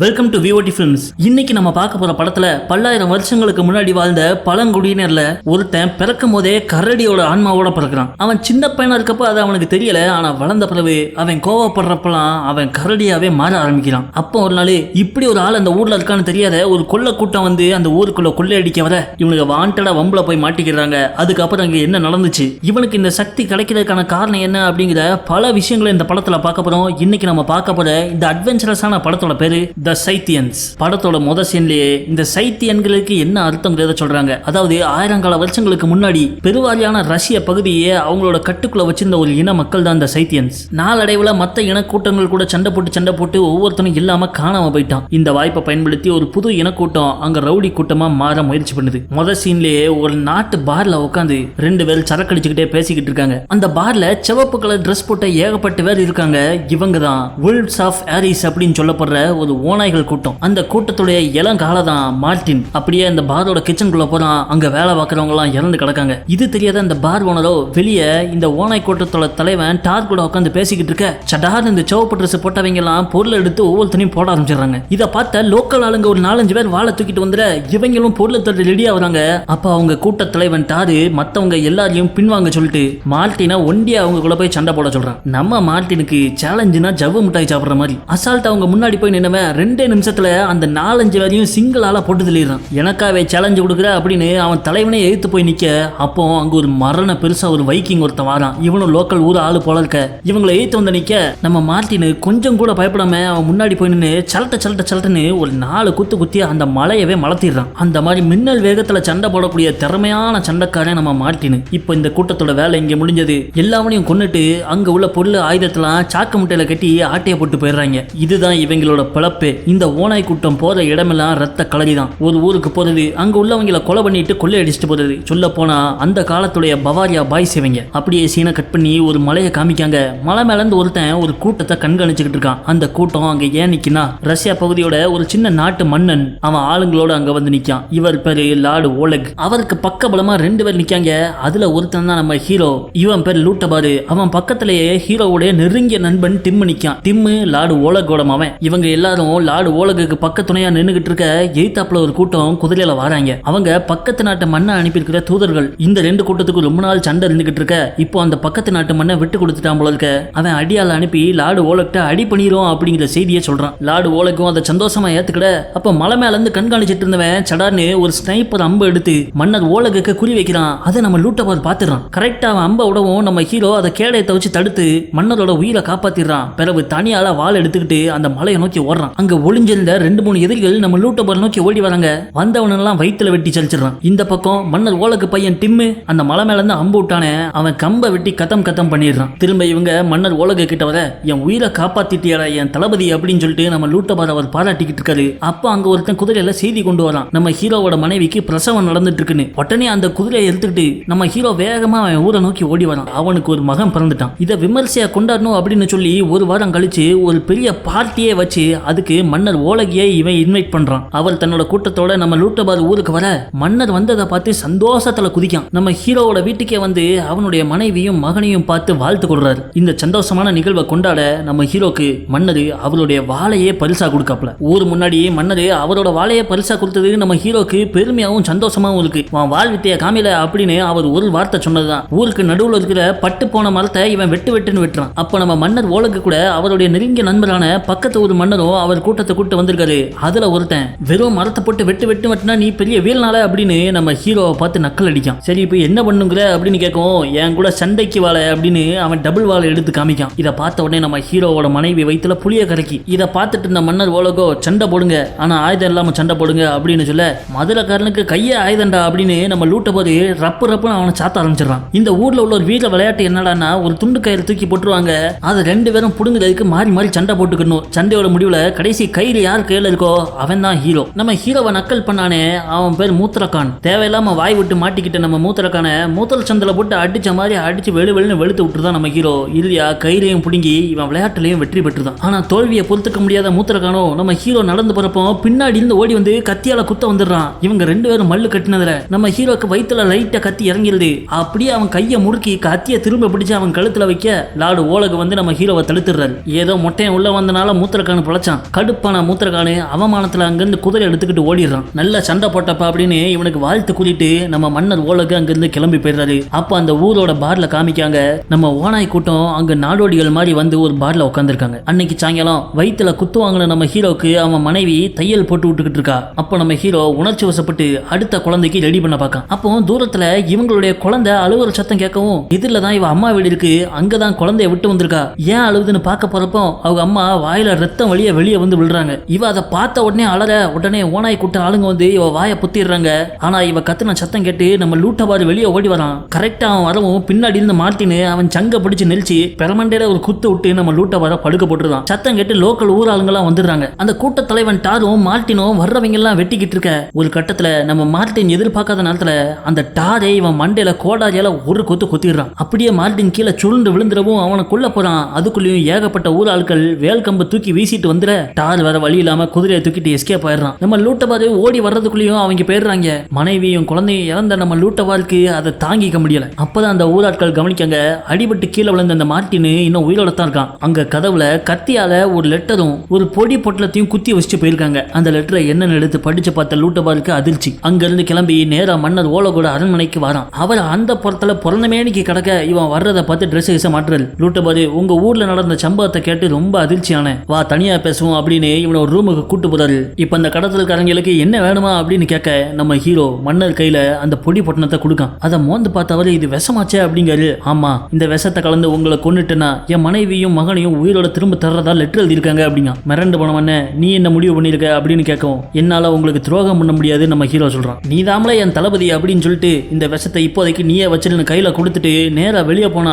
Welcome to VOD films. இன்னைக்கு நம்ம பார்க்க போற படத்துல பல்லாயிரம் வருஷங்களுக்கு முன்னாடி வாழ்ந்த பழங்குடியினர்ல ஒருத்தன் பிறக்கும் போதே கரடியோட ஆன்மாவோட பிறக்கிறான். அவன் சின்ன பையனா இருக்கப்ப அது அவனுக்கு தெரியல. ஆனா வளர்ந்த பிறகு அவன் கோவப்படுறப்பெல்லாம் அவன் கரடியாவே மாற ஆரம்பிக்கிறான். அப்போ ஒரு நாள் இப்படி ஒரு ஆள் அந்த ஊர்ல இருக்கான்னு தெரியாத ஒரு கொள்ளை கூட்டம் வந்து அந்த ஊருக்குள்ள கொள்ளையடிக்க வர இவனுக்கு வாண்டடா வம்புல போய் மாட்டிக்கிறாங்க. அதுக்கப்புறம் அங்க என்ன நடந்துச்சு, இவனுக்கு இந்த சக்தி கிடைக்கிறதுக்கான காரணம் என்ன அப்படிங்கிற பல விஷயங்களை இந்த படத்துல பார்க்க போறோம். இன்னைக்கு நம்ம பார்க்க போற இந்த அட்வென்ச்சரஸான படத்தோட பேரு த சைத்தியன்ஸ். படத்தோட முதல் சீன்லயே இந்த சைத்தியன்களுக்கு என்ன அர்த்தங்கிறத சொல்றாங்க. அதாவது ஆயிரங்கால வருஷங்களுக்கு முன்னாடி பெருவாரியான ரஷ்ய பகுதியை அவங்களோட கட்டுக்குள்ள வச்சிருந்த ஒரு இன மக்கள் தான் இந்த சைத்தியன்ஸ். நாளடைவுல மத்த இனக்கூட்டங்கள் கூட சண்டை போட்டு ஒவ்வொருத்தனும் இல்லாம காணாம போயிட்டான். இந்த வாய்ப்பை பயன்படுத்தி ஒரு புது இனக்கூட்டம் அங்க ரவுடி கூட்டமா மாற முயற்சி பண்ணுது. முதல் சீன்லயே ஒரு நாட்டு பார்ல உட்காந்து ரெண்டு பேர் சரக்கடிச்சுக்கிட்டே பேசிக்கிட்டு இருக்காங்க. அந்த பார்ல சிவப்பு கலர் ட்ரெஸ் போட்ட ஏகப்பட்ட பேர் இருக்காங்க. இவங்க தான் வுல்வ்ஸ் ஆஃப் ஆரிஸ் அப்படின்னு சொல்லப்படுற ஒரு ஓநாய்கள் கூட்டம். அந்த கூட்டத்துடைய இளங்கால தான் மார்டின். அப்படியே அந்த பாரோட கிச்சனுக்குள்ள போறான். அங்க வேலை பார்க்கறவங்க எல்லாம் இறந்து கிடக்காங்க. இது தெரியாத அந்த பார் ஓனரோ வெளியே இந்த ஓநாய் கூட்டத்தோட தலைவன் டார் கூட உட்காந்து பேசிக்கிட்டு இருக்க சடார் இந்த சிவப்பு ட்ரெஸ் போட்டவங்க எல்லாம் பொருள் எடுத்து ஒவ்வொருத்தனையும் போட ஆரம்பிச்சிடறாங்க. இதை பார்த்த லோக்கல் ஆளுங்க ஒரு 4-5 பேர் வாழை தூக்கிட்டு வந்துட இவங்களும் பொருள் தட்டு ரெடியா வராங்க. அப்ப அவங்க கூட்ட தலைவன் டாரு மத்தவங்க எல்லாரையும் பின்வாங்க சொல்லிட்டு மார்டினை ஒண்டியா அவங்க கூட போய் சண்டை போட சொல்றான். நம்ம மார்டினுக்கு சேலஞ்சுனா ஜவ்வு மிட்டாய் சாப்பிடுற மாதிரி அசால்ட் அவங்க முன்னாடி போய் நின்னவன் 2 நிமிஷத்துல அந்த 4-5 பேரையும் சிங்கிள் ஆளா போட்டு தள்ளிடுறான். எனக்காவே சேலஞ்சு கொடுக்குற அப்படின்னு அவன் தலைவனே எழுத்து போய் நிக்க அப்போ அங்க ஒரு மரண பெருசா ஒரு வைக்கிங் ஒருத்தன் வாரான். இவனும் லோக்கல் ஊர் ஆளு போல இருக்க. இவங்களை எழுத்து வந்து நிக்க நம்ம மார்டினு கொஞ்சம் கூட பயப்படாம அவன் முன்னாடி போய் நின்று சலட்டன்னு ஒரு 4 குத்தி அந்த மலையவே மலத்திடுறான். அந்த மாதிரி மின்னல் வேகத்துல சண்டை போடக்கூடிய திறமையான சண்டைக்காரன் நம்ம மார்டினு. இப்போ இந்த கூட்டத்தோட வேலை இங்க முடிஞ்சது. எல்லாவனையும் கொன்னுட்டு அங்க உள்ள பொருள் ஆயுதத்தெல்லாம் சாக்கு முட்டையில கட்டி ஆட்டைய போட்டு போயிடுறாங்க. இதுதான் இவங்களோட பிழப்பு. இந்த ஓநாய் கூட்டம் போற இடமெல்லாம் ரத்த கலரி தான். ஒரு ஊருக்கு போறது, அங்க உள்ளவங்களை கொலை பண்ணிட்டு கொள்ளையடிச்சிட்டு போறது. சொல்ல போனா அந்த காலத்துடைய பவாரியா பாய்ஸ் இவங்க. அப்படியே சீனை கட் பண்ணி ஒரு மலையை காமிக்காங்க. மலை மேல இருந்து ஒருத்தன் ஒரு கூட்டத்தை கண்காணிச்சுக்கிட்டு இருக்கான். அந்த கூட்டம் அங்க ஏன் நிக்கினா ரஷ்யா பகுதியோட ஒரு சின்ன நாட்டு மன்னன் அவன் ஆளுங்களோட அங்க வந்து நிக்கான். இவர் பேரு லார்டு ஓலக். அவருக்கு பக்க பலமா 2 பேர் நிக்காங்க. அதுல ஒருத்தன் தான் நம்ம ஹீரோ. இவன் பேர் லூட்டபாரு. அவன் பக்கத்திலேயே ஹீரோவுடைய நெருங்கிய நண்பன் டிம் நிக்கான். டிம் லார்டு ஓலகோட மவன். இவங்க எல்லாரும் லார்டு ஓலகுக்கு பக்க துணையா நின்னுகிட்டு இருக்க எய்தாப்ல ஒரு கூட்டம் குதிரையில வராங்க. அவங்க பக்கத்து நாட்டு மண்ணை அனுப்பியிருக்கிற தூதர்கள். இந்த 2 கூட்டத்துக்கு ரொம்ப நாள் சண்டை இருந்துகிட்டு இருக்க இப்போ அந்த பக்கத்து நாட்டு மண்ணை விட்டு கொடுத்துட்டான் போல இருக்க. அவன் அடியால அனுப்பி லார்டு ஓலக்ட அடி பண்ணிரும் அப்படிங்கிற செய்தியை சொல்றான். லார்டு ஓலக்கும் அதை சந்தோஷமா ஏத்துக்கிட அப்ப மலை மேல இருந்து கண்காணிச்சிட்டு இருந்தவன் சடார்னு ஒரு ஸ்னைப்பர் அம்பு எடுத்து மன்னர் ஓலகுக்கு குறி வைக்கிறான். அதை நம்ம லூட்டபார் பாத்துறான். கரெக்டா அவன் அம்ப விடவும் நம்ம ஹீரோ அதை கேடயத்தை வச்சு தடுத்து மன்னரோட உயிரை காப்பாத்திடுறான். பிறகு தனியால வாள் எடுத்துக்கிட்டு அந்த மலையை நோக்கி ஓடுறான். அங்க ஒளிஞ்சிருந்த 2-3 எதிரிகள் நம்ம லூட்டபார் நோக்கி ஓடி வராங்க. வந்தவனெல்லாம் வயிற்றுல வெட்டி சலிச்சிடறான். இந்த பக்கம் மன்னர் ஓலக்கு பையன் டிம்மு அந்த மலை மேல இருந்து அம்பு விட்டானே அவன் கம்ப வெட்டி கத்தம் பண்ணிடுறான். திரும்ப இவங்க மன்னர் ஓலக்கு கிட்ட வர என் உயிரை காப்பாத்திட்டியாடா என் தளபதி அப்படின்னு சொல்லிட்டு நம்ம லூட்டபார் அவர் பாராட்டிக்கிட்டு இருக்காரு. அப்போ அங்க ஒருத்தன் குதிரையில செய்தி கொண்டு வரான். நம்ம ஹீரோவோட மனைவிக்கு பிரசவம் நடந்துட்டு இருக்குன்னு. உடனே அந்த குதிரையை எடுத்துக்கிட்டு நம்ம ஹீரோ வேகமா அவன் ஊரை நோக்கி ஓடி வரான். அவனுக்கு ஒரு மகன் பிறந்துட்டான். இதை விமர்சையா கொண்டாடணும் அப்படின்னு சொல்லி ஒரு வாரம் கழிச்சு ஒரு பெரிய பார்ட்டியே வச்சு அதுக்கு மன்னர் ஓலகியை இவன் இன்வைட் பண்றான். அவர் தன்னோட கூட்டத்தோட நம்ம லூட்டபார் ஊருக்கு வர மன்னர் வந்ததை பார்த்து சந்தோஷத்துல குதிக்கான். நம்ம ஹீரோவோட வீட்டுக்கே வந்து அவனுடைய மனைவியும் மகனையும் பார்த்து வாழ்த்து கொடுறாரு. இந்த சந்தோஷமான நிகழ்வை கொண்டாட நம்ம ஹீரோக்கு மன்னர் அவருடைய வாளையே பரிசா கொடுக்காப்ல. ஊர் முன்னாடி மன்னர் அவரோட வாளையே பரிசா கொடுத்தது நம்ம ஹீரோக்கு பெருமையாவும் சந்தோஷமாவும் இருக்கு. வாழ் வித்தைய காமில அப்படின்னு அவர் ஒரு வார்த்தை சொன்னதுதான். ஊருக்கு நடுவுல இருக்கிற பட்டு போன மரத்தை இவன் வெட்டுன்னு வெட்டுறான். அப்ப நம்ம மன்னர் ஓலக்கு கூட அவருடைய நெருங்கிய நண்பரான பக்கத்து ஒரு மன்னரும் அவர் கூட்டத்தை கூட்டு வந்திருக்காரு. அதுல ஒருத்தன் வெறும் மரத்தை போட்டு வெட்டுனா நீ பெரிய வீழ்நாள அப்படின்னு நம்ம ஹீரோவை பார்த்து நக்கல் அடிக்கான். சரி இப்போ என்ன பண்ணுங்கிற அப்படின்னு கேட்கும். என் கூட சண்டைக்கு வாழ அப்படின்னு அவன் டபுள் வாழை எடுத்து காமிக்கான். இதை பார்த்த உடனே நம்ம ஹீரோவோட மனைவி வயிற்றுல புளிய கரைக்கி. இதை பார்த்துட்டு இந்த மன்னர் ஓலகோ சண்டை போடுங்க ஆனா ஆயுதம் இல்லாம சண்டை போடுங்க அப்படின்னு சொல்ல மதுரக்காரனுக்கு கைய ஆயுதண்டா அப்படின்னு நம்ம லூட்ட போது ரப்புன்னு அவனை சாத்த ஆரம்பிச்சிடறான். இந்த ஊர்ல உள்ள ஒரு வீர விளையாட்டு என்னடான்னா ஒரு துண்டு கயிறு தூக்கி போட்டுருவாங்க. அதை 2 பேரும் புடுங்குறதுக்கு மாறி சண்டை போட்டுக்கணும். சண்டையோட முடிவுல கடைசி கயிறு யார் கையில இருக்கோ அவன் தான் ஹீரோ. நம்ம ஹீரோவை நக்கல் பண்ணானே அவன் பேர் மூத்திரக்கான். தேவையில்லாம வாய் விட்டு மாட்டிக்கிட்ட நம்ம மூத்திரக்கான மூத்தல் சந்தில போட்டு அடிச்ச மாதிரி அடிச்சு வெளுன்னு வெளுத்து விட்டுருதான் நம்ம ஹீரோ. இல்லையா கையிலையும் பிடுங்கி இவன் விளையாட்டுலையும் வெற்றி பெற்றுதான். ஆனா தோல்வியை பொறுத்துக்க முடியாத மூத்திரக்கானோ நம்ம ஹீரோ நடந்து போறப்போ பின்னாடி இருந்து ஓடி வந்து கத்தியால குத்த வந்துடுறான். இவங்க 2 பேரும் மல்லு கட்டினதுல நம்ம ஹீரோக்கு வயிற்றுல லைட்டா கத்தி இறங்கிடுது. அப்படியே அவன் கையை முறுக்கி கத்திய திரும்ப பிடிச்சு அவன் கழுத்துல வைக்க லார்டு ஓலகு வந்து நம்ம ஹீரோவை தடுத்துடுறாரு. ஏதோ மொட்டையன் உள்ள வந்தனால மூத்திரக்கான பழச்சான். கடுப்பான மூத்திரகானு அவமானத்துல அங்கிருந்து குதிரை எடுத்துக்கிட்டு ஓடிடுறான். நல்ல சண்டை போட்டப்பா அப்படின்னு இவனுக்கு வாழ்த்து கூட்டிட்டு நம்ம மன்னர் ஓலகு அங்கிருந்து கிளம்பி போயிடுறாரு. அப்ப அந்த ஊரோட பார்ல காமிக்காங்க நம்ம ஓனாய் கூட்டம் அங்க நாடோடிகள் மாதிரி வந்து ஒரு பார்ல உட்காந்துருக்காங்க. அன்னைக்கு சாயங்காலம் வயிற்றுல குத்து வாங்கின நம்ம ஹீரோக்கு அவன் மனைவி தையல் போட்டு விட்டுக்கிட்டு இருக்கா. அப்போ நம்ம ஹீரோ உணர்ச்சி வசப்பட்டு அடுத்த குழந்தைக்கு ரெடி பண்ண பார்க்கான். அப்போ தூரத்துல இவங்களுடைய குழந்தை அழுகுற சத்தம் கேட்கவும் இதுல தான் இவ அம்மா வீடு இருக்கு, அங்கதான் குழந்தைய விட்டு வந்திருக்கா. ஏன் அழுகுதுன்னு பார்க்க போறப்போ அவங்க அம்மா வாயில ரத்தம் வழிய வெளியே வந்து விழுறாங்க. இவ அதை பார்த்த உடனே அழற. உடனே ஓனாய் கூட்ட ஆளுங்க வந்து இவ வாயை புத்திடுறாங்க. ஆனா இவ கத்துன சத்தம் கேட்டு நம்ம லூட்டபாரு வெளியே ஓடி வரான். கரெக்டா அவன் வரவும் பின்னாடி இருந்து மார்ட்டின் அவன் சங்க பிடிச்சு நெரிச்சு பெரமண்டையில ஒரு குத்து விட்டு நம்ம லூட்டபார படுக்க போட்டுருதான். சத்தம் கேட்டு லோக்கல் ஊர் ஆளுங்கெல்லாம் வந்துடுறாங்க. அந்த கூட்ட தலைவன் டாரும் மார்ட்டினும் வர்றவங்க எல்லாம் வெட்டிக்கிட்டு இருக்க ஒரு கட்டத்துல நம்ம மார்ட்டின் எதிர்பார்க்காத நேரத்துல அந்த டாரை இவன் மண்டையில கோடாரியால ஒரு கொத்து கொத்திடுறான். அப்படியே மார்ட்டின் கீழே சுருண்டு விழுந்துடவும் அவனை கொல்ல போறான். அதுக்குள்ளேயும் ஏகப்பட்ட ஊர் ஆட்கள் வேல் கம்பு தூக்கி வீசிட்டு வந்துட டார் வேற வழி இல்லாம குதிரையை தூக்கிட்டு எஸ்கேப் ஆயிடுறான். நம்ம லூட்டபாரு ஓடி வர்றதுக்குள்ளேயும் அவங்க போயிடுறாங்க. மனைவியும் குழந்தையும் இறந்த நம்ம லூட்டபாருக்கு அதை தாங்கிக்க முடியல. அப்பதான் அந்த ஊராட்கள் கவனிக்காங்க, அடிபட்டு கீழே விழுந்த அந்த மார்ட்டின் இன்னும் உயிரோட தான் இருக்கான். அங்க கதவுல கத்தியால ஒரு லெட்டரும் ஒரு பொடி பொட்டலத்தையும் குத்தி வச்சுட்டு போயிருக்காங்க. அந்த லெட்டரை என்னன்னு எடுத்து படிச்சு பார்த்த லூட்டபாருக்கு அதிர்ச்சி. அங்க இருந்து கிளம்பி நேரா மன்னர் ஓலகோட அரண்மனைக்கு வரான். அவர் அந்த புறத்துல பிறந்தமேனிக்கு கிடக்க இவன் வர்றதை பார்த்து ட்ரெஸ் மாற்றுறது. லூட்டபாரு உங்க ஊர்ல நடந்த சம்பவத்தை கேட்டு ரொம்ப அதிர்ச்சியான வா தனியா பேசுவோம் அப்படின்னு இவனை ஒரு ரூமுக்கு கூட்டு போறாரு. இப்ப அந்த கடத்தல்காரங்களுக்கு என்ன வேணுமா அப்படின்னு கேட்க நம்ம ஹீரோ மன்னர் கையில அந்த பொடி பொட்டணத்தை கொடுக்கான். அதை மோந்து பார்த்தவரு இது விஷமாச்சே அப்படிங்காரு. ஆமா இந்த விஷத்தை கலந்து உங்களை கொண்டுட்டேன்னா என் மனைவியும் மகனையும் உயிரோட திரும்ப தர்றதா லெட்டர் எழுதியிருக்காங்க அப்படிங்க. மிரண்டு போனவன நீ என்ன முடிவு பண்ணிருக்க அப்படின்னு கேட்கவும் என்னால உங்களுக்கு துரோகம் பண்ண முடியாது நம்ம ஹீரோ சொல்றான். நீ தாமலே என் தளபதி அப்படின்னு சொல்லிட்டு இந்த விஷத்தை இப்போதைக்கு நீயே வச்சிருன்னு கையில கொடுத்துட்டு நேரா வெளியே போன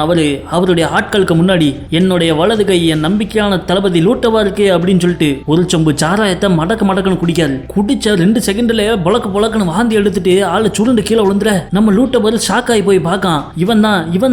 அவருடைய ஆட்களுக்கு முன்னாடி என்னுடைய வலது கை என் நம்பிக்கையான தளபதி லூட்டவா இருக்கு அப்படின்னு சொல்லிட்டு ஒரு சொம்பு சாராயத்தை மடக்குன்னு குடிக்காது. குடிச்ச 2 செகண்ட்ல பொலக்குன்னு வாந்தி எடுத்துட்டு ஆளு சுருண்டு கீழே விழுந்துற நம்ம லூட்டவர் ஷாக் ஆகி போய் பார்க்கான். இவன்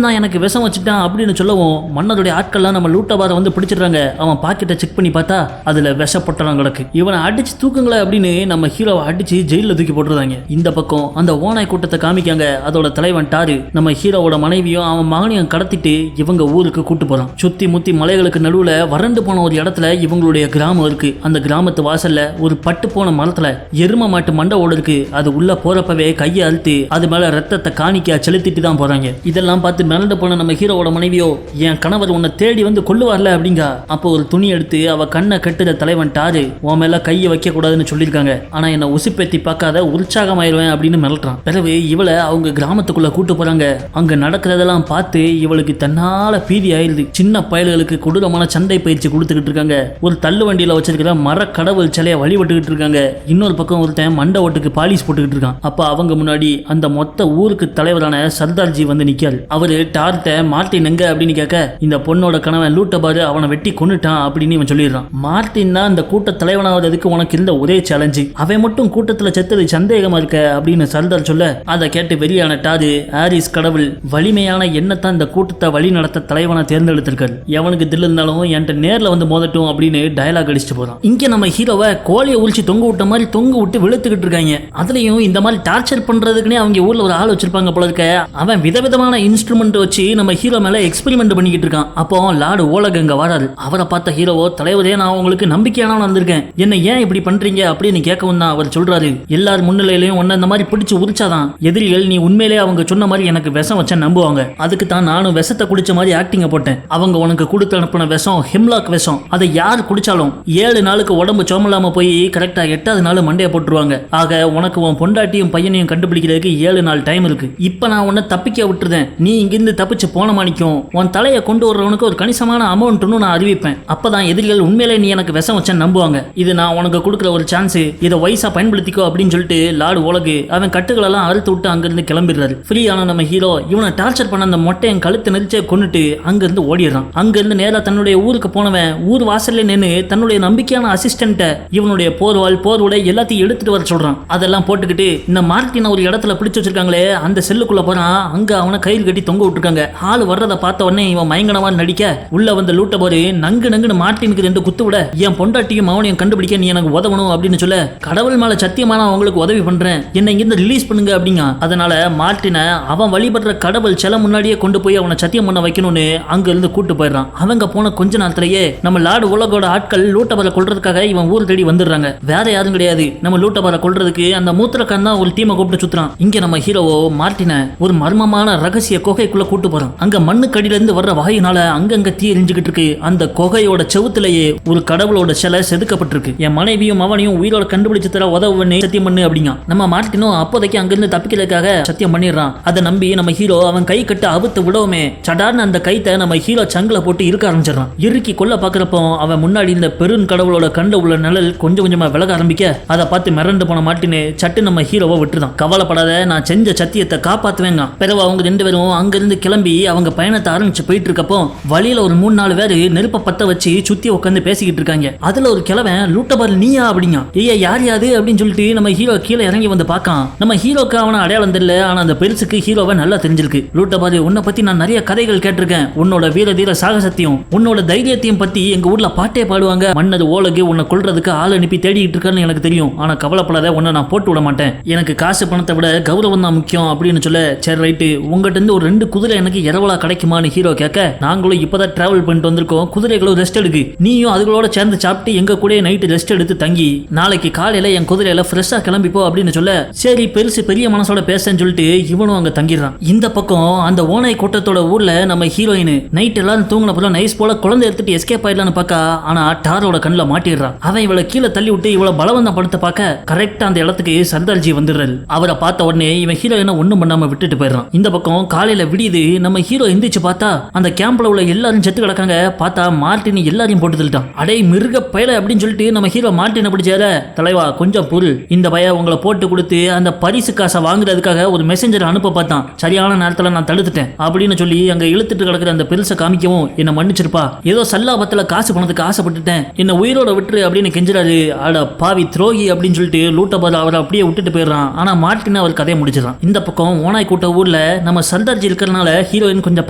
தான் எனக்கு விஷம் வச்சுட்டான் அப்படின்னு சொல்லவும் மன்னருடைய ஆட்கள்லாம் நம்ம லூட்டபாரை வந்து பிடிச்சிடுறாங்க. அவன் பாக்கெட்டை செக் பண்ணி பார்த்தா அதுல விஷப்பட்டலாம் கிடக்கு. இவனை அடிச்சு தூக்குங்களே அப்படின்னு நம்ம ஹீரோவை அடிச்சு ஜெயில தூக்கி போட்டுருந்தாங்க. இந்த பக்கம் அந்த ஓனாய் கூட்டத்தை காமிக்காங்க. அதோட தலைவன் டாரு நம்ம ஹீரோவோட மனைவியும் அவன் மகனையும் கடத்திட்டு இவங்க ஊருக்கு கூட்டு போறான். சுத்தி முத்தி மலைகளுக்கு நடுவுல வறண்டு போன ஒரு இடத்துல இவங்களுடைய கிராமம் இருக்கு. அந்த கிராமத்து வாசல்ல ஒரு பட்டு போன மரத்துல எரும மாட்டு மண்டை ஓடு இருக்கு. அது உள்ள போறப்பவே கையை அழுத்து அது மேல ரத்தத்தை காணிக்க செலுத்திட்டு தான் போறாங்க. இதெல்லாம் பார்த்து மிரண்டு போன நம்ம ஹீரோவோட மனைவியோ என் கணவர் உன்னை தேடி வந்து கொல்லுவார்ல அப்படிங்க. அப்போ ஒரு துணி எடுத்து அவ கண்ணை கட்டுற தலைவன் டாரு உன் மேல கையை வைக்க கூடாதுன்னு சொல்லியிருக்காங்க. ஆனா என்ன உசுப்பேத்தி பார்க்காத உற்சாகமாயிருவேன் அப்படின்னு மிரட்டுறான். பிறகு இவளை அவங்க கிராமத்துக்குள்ள கூட்டு போறாங்க. அங்க நடக்கிறதெல்லாம் பார்த்து இவளுக்கு தன்னால பீதி ஆயிடுது. சின்ன பயல்களுக்கு கொடூரமான சண்டை பயிற்சி கொடுத்துக்கிட்டு இருக்காங்க. ஒரு தள்ளு வண்டியில வச்சிருக்கிற மர கடவுள் சிலையை வழிபட்டுக்கிட்டு இருக்காங்க. இன்னொரு பக்கம் ஒருத்தன் மண்டை ஓட்டுக்கு பாலிஷ் போட்டுக்கிட்டு இருக்கான். அப்ப அவங்க முன்னாடி அந்த மொத்த ஊருக்கு தலைவரான சர்தார்ஜி வந்து நிக்காரு. அவரு டார்ட்ட மார்ட்டின் எங்க அப்படின்னு கேட்க இந்த பொண்ணோட கணவன் லூட்டபாரு அவனை வெட்டி கொன்னுட்டான் அப்படின்னு இவன் சொல்லிடுறான். மார்ட்டின் தான் இந்த கூட்ட தலைவனாவதுக்கு உனக்கு இருந்த ஒரே சேலஞ்சு, அவன் மட்டும் கூட்டத்துல செத்தது சந்தேகமா இருக்க அப்படின்னு சர்தார் சொல்ல அதை கேட்டு வெளியான டாரு ஹாரிஸ் கடவுள் வலிமையான எண்ணத்தான் இந்த கூட்டத்தை வழி நடத்த தலைவனை தேர்ந்தெடுத்திருக்காரு. எவனுக்கு தில் இருந்தாலும் என்கிட்ட நேர்ல வந்து மோதட்டும் அப்படின்னு டயலாக் அடிச்சுட்டு போறான். இங்க நம்ம ஹீரோவை கோழியை உளிச்சு தொங்க விட்ட மாதிரி தொங்க விட்டு வெளுத்துக்கிட்டு இருக்காங்க. அதுலயும் இந்த மாதிரி டார்ச்சர் பண்றதுக்குன்னே அவங்க ஊர்ல ஒரு ஆள் வச்சிருப்பாங்க போல இருக்க. அவன் விதவிதமான இன்ஸ்ட்ருமெண்ட் வச்சு நம்ம ஹீரோ மேல எக்ஸ்பெரிமெண்ட் பண்ணிக்கிட்டு இருக்கான். அப்போ லார்டு ஓலகங்க வராரு. அவரை பார்த்த ஹீரோவோ தலைவரே நான் உங்களுக்கு நம்பிக்கையான வந்திருக்கேன், என்ன ஏன் இப்படி பண்றீங்க அப்படின்னு கேட்கவும் தான் அவர் சொல்றாரு எல்லார் முன்னிலையிலையும் ஒன்ன இந்த மாதிரி பிடிச்சு உரிச்சாதான் எதிரிகள் நீ உண்மையிலே அவங்க சொன்ன மாதிரி எனக்கு விஷம் வச்ச நம்புவாங்க. அதுக்கு தான் நானும் விஷத்தை குடிச்ச மாதிரி ஆக்டிங்க போட்டேன். அவங்க உனக்கு கொடுத்து அனுப்பின விஷம் ஹெம்லாக் விஷம். அதை யார் குடிச்சாலும் 7 நாளுக்கு உடம்பு சோமலாம போய் கரெக்டா 8வது நாள் மண்டையை போட்டுருவாங்க. ஆக உனக்கு உன் பொண்டாட்டியும் பையனையும் கண்டுபிடிக்கிறதுக்கு 7 நாள் டைம் இருக்கு. இப்ப நான் உன்னை தப்பிக்க விட்டுருதேன். நீ இங்கிருந்து தப்பிச்சு போன மாணிக்கும் உன் தலையை கொண்டு வர்றவனுக்கு ஒரு கணிசமான அமௌண்ட்னு நான் அறிவிப்பேன். அப்பதான் எதிரிகள் உண்மையிலே நீ எனக்கு விஷம் வச்ச நம்புவாங்க. இது நான் உனக்கு கொடுக்குற ஒரு சான்ஸ், இதை வயசா பயன்படுத்திக்கோ அப்படின்னு சொல்லிட்டு லார்டு உலகு அவன் கட்டுகளெல்லாம் அறுத்து விட்டு அங்கிருந்து கிளம்பிடுறாரு. ஃப்ரீயான நம்ம ஹீரோ இவனை டார்ச்சர் பண்ண அந்த மொட்டையன் கழுத்து நெரிச்சே கொண்டுட்டு அங்கிருந்து ஓடிடுறான். அங்கிருந்து நேரா தன்னுடைய ஊருக்கு போனவன் ஊர் வாசல்ல நின்று தன்னுடைய நம்பிக்கையான அசிஸ்டன்ட்ட இவனுடைய போர் உடை எல்லாத்தையும் எடுத்துட்டு வர சொல்றான். அதெல்லாம் போட்டுக்கிட்டு இந்த மார்ட்டின் ஒரு இடத்துல பிடிச்சு வச்சிருக்காங்களே அந்த செல்லுக்குள்ள போறான். அங்க அவனை கயிறு கட்டி தொங்க விட்டுருக்காங்க. ஆள் வர்றதை பார்த்த உடனே இவன் மயங்கனமா நடிக்க உள்ள வந்த லூட்ட போரு நங்குன்னு மார்ட்டினுக்கு 2 குத்து விட என் பொண்டாட்டியும் அவனையும் கண்டுபிடிக்க நீ எனக்கு உதவணும் அப்படின்னு சொல்ல கடவுள் மேல சத்தியமான உங்களுக்கு உதவி பண்றேன், என்னை இங்கிருந்து ரிலீஸ் பண்ணுங்க அப்படிங்க. அதனால மார்ட்டினை அவன் வழிபடுற கடவுள் சில முன்னாடியே கொண்டு போய் அவனை சத்தியம் பண்ண வைக்கணும்னு அங்க இருந்து கூட்டு போயிடுறான். அவங்க போன கொஞ்ச நேரத்திலேயே நம்ம லார்டு உலகோட ஆட்கள் லூட்டபாரை கொல்றதுக்காக இவன் ஊர் தேடி வந்துடுறாங்க. வேற யாரும் கிடையாது, நம்ம லூட்டபாரை கொல்றதுக்கு அந்த மூத்திரக்கான் தான் ஒரு டீமை கூப்பிட்டு சுத்துறான். இங்க நம்ம ஹீரோவோ மார்ட்டினை ஒரு மர்மமான ரகசிய குகைக்குள்ள கூட்டு போறான். அங்க மண்ணுக்கடியில இருந்து வர்ற வாயினால அங்கங்க தீ எரிஞ்சுக்கிட்டு இருக்கு. அந்த குகையோட செவுத்திலேயே ஒரு கடவுளோட சிலை செதுக்கப்பட்டிருக்கு. என் மனைவியும் அவனையும் உயிரோட கண்டுபிடிச்சு தர உதவுன்னு சத்தியம் பண்ணு அப்படிங்க. நம்ம மார்ட்டினும் அப்போதைக்கு அங்கிருந்து தப்பிக்கிறதுக்காக சத்தியம் பண்ணிடுறான். அதை நம்பி நம்ம ஹீரோ அவன் கை கட்ட அவுத்து விடவுமே சடார்னு அந்த கைத்தை நம்ம ஹீரோ சங்கில போட்டு இருக்க ஆரம்பிச்சிடறான். இறுக்கி கொல்ல பாக்குறப்போ அவன் முன்னாடி இந்த பெரும் கடவுளோட கண்ட உள்ள நிழல் கொஞ்சம் கொஞ்சமா விலக ஆரம்பிக்க அதை பார்த்து மிரண்டு போன மார்ட்டினு சட்டு நம்ம ஹீரோவை விட்டுதான். கவலைப்படாத, நான் செஞ்ச சத்தியத்தை காப்பாத்துவேங்க. பிறகு அவங்க 2 பேரும் அங்கிருந்து கிளம்பி அவங்க பயணத்தை ஆரம்பிச்சு போயிட்டு இருக்கப்போ வழியில ஒரு 3-4 பேர் நெருப்ப பத்த வச்சு சுத்தி உட்காந்து பேசிக்கிட்டு இருக்காங்க. அதுல ஒரு கிழவன் லூட்டபார் நீயா அப்படிங்க. ஐயா யார் யாது அப்படின்னு சொல்லிட்டு நம்ம ஹீரோ கீழே இறங்கி வந்து பார்க்கான். நம்ம ஹீரோக்கு அவனை அடையாளம் தெரியல, ஆனா அந்த பெருசுக்கு ஹீரோவை நல்லா தெரிஞ்சிருக்கு. லூட்டபார், உன்னை பத்தி நான் நிறைய கதைகள் கேட்டிருக்கேன். உன்னோட வீர தீர சாகசத்தையும் உன்னோட தைரியத்தையும் பத்தி எங்க ஊர்ல பாட்டே பாடுவாங்க. மன்னது ஓலகு உன்னை கொல்றதுக்கு ஆள் அனுப்பி தேடிட்டு இருக்கான்னு எனக்கு தெரியும். ஆனா கவலைப்படாத, உன்னை நான் போட்டு விட மாட்டேன். எனக்கு காசு பணத்தை விட கௌரவம் தான் முக்கியம் அப்படின்னு சொல்ல, சரி ரைட்டு, உங்ககிட்ட இருந்து ஒரு 2 குதிரை எனக்கு இரவலா கிடைக்குமான்னு ஹீரோ கேட்க, நாங்களும் இப்பதான் டிராவல் பண்ணிட்டு வந்திருக்கோம், குதிரைகளும் ரெஸ்ட் எடுக்கு, நீயும் அதுகளோட சேர்ந்து சாப்பிட்டு எங்க கூட நைட்டு ரெஸ்ட் எடுத்து தங்கி நாளைக்கு காலையில என் குதிரையில ஃப்ரெஷ்ஷா கிளம்பிப்போ அப்படின்னு சொல்ல, சரி பெருசு பெரிய மனசோட பேசன்னு சொல்லிட்டு இவனும் அங்க தங்கிடுறான். இந்த பக்கம் அந்த ஓனாய் கூட்டத்தோட ஊர்ல நம்ம ஹீரோயின் நைட் எல்லாரும் தூங்கின போல நைஸ் போல குழந்தை எடுத்துட்டு எஸ்கேப் ஆயிடலான்னு பார்க்க, ஆனா டாரோட கண்ணில் மாட்டிடுறான். அவன் இவளை கீழே தள்ளி விட்டு இவளை பலவந்தம் படுத்த பார்க்க கரெக்டா அந்த இடத்துக்கு சர்தார்ஜி வந்துடுறாரு. அவரை பார்த்த உடனே இவன் ஹீரோயினை ஒண்ணும் பண்ணாம விட்டுட்டு போயிடுறான். இந்த பக்கம் காலையில விடியுது. நம்ம ஹீரோ எந்திரிச்சு பார்த்தா அந்த கேம்ப்ல உள்ள எல்லாரும் செத்து கிடக்காங்க. பார்த்தா மார்ட்டின் எல்லாரையும் போட்டு தள்ளிட்டான். அடே மிருக பயல அப்படின்னு சொல்லிட்டு நம்ம ஹீரோ மார்ட்டினை பிடிச்சார, தலைவா கொஞ்சம் பொருள், இந்த பய உங்களை போட்டு கொடுத்து அந்த பரிசு காசை வாங்குறதுக்காக ஒரு மெசேஞ்சர் அனுப்ப பார்த்தான். சரியான நேரத்தில் நான் தடுத்துட்டேன் அப்படின்னு சொல்லி அங்க இழுத்துட்டு கிடக்கிற அந்த பெருசை காமிக்கவும், என்ன மன்னிச்சிருப்பா, ஏதோ சல்லாபத்துல காசு பணத்துக்கு ஆசைப்பட்டுட்டேன், என்ன உயிரோட விட்டுரு அப்படின்னு கெஞ்சுறாரு. அட பாவி துரோகி அப்படின்னு சொல்லிட்டு லூட்டபார் அவரை அப்படியே விட்டுட்டு போயிடுறான். ஆனா மார்ட்டின் அவர் கதையை முடிச்சிடறான். இந்த பக்கம் ஓனாய் கூட்ட ஊர்ல நம்ம சர்தார்ஜி இருக்கிறனால ஹீரோயின் கொஞ்சம்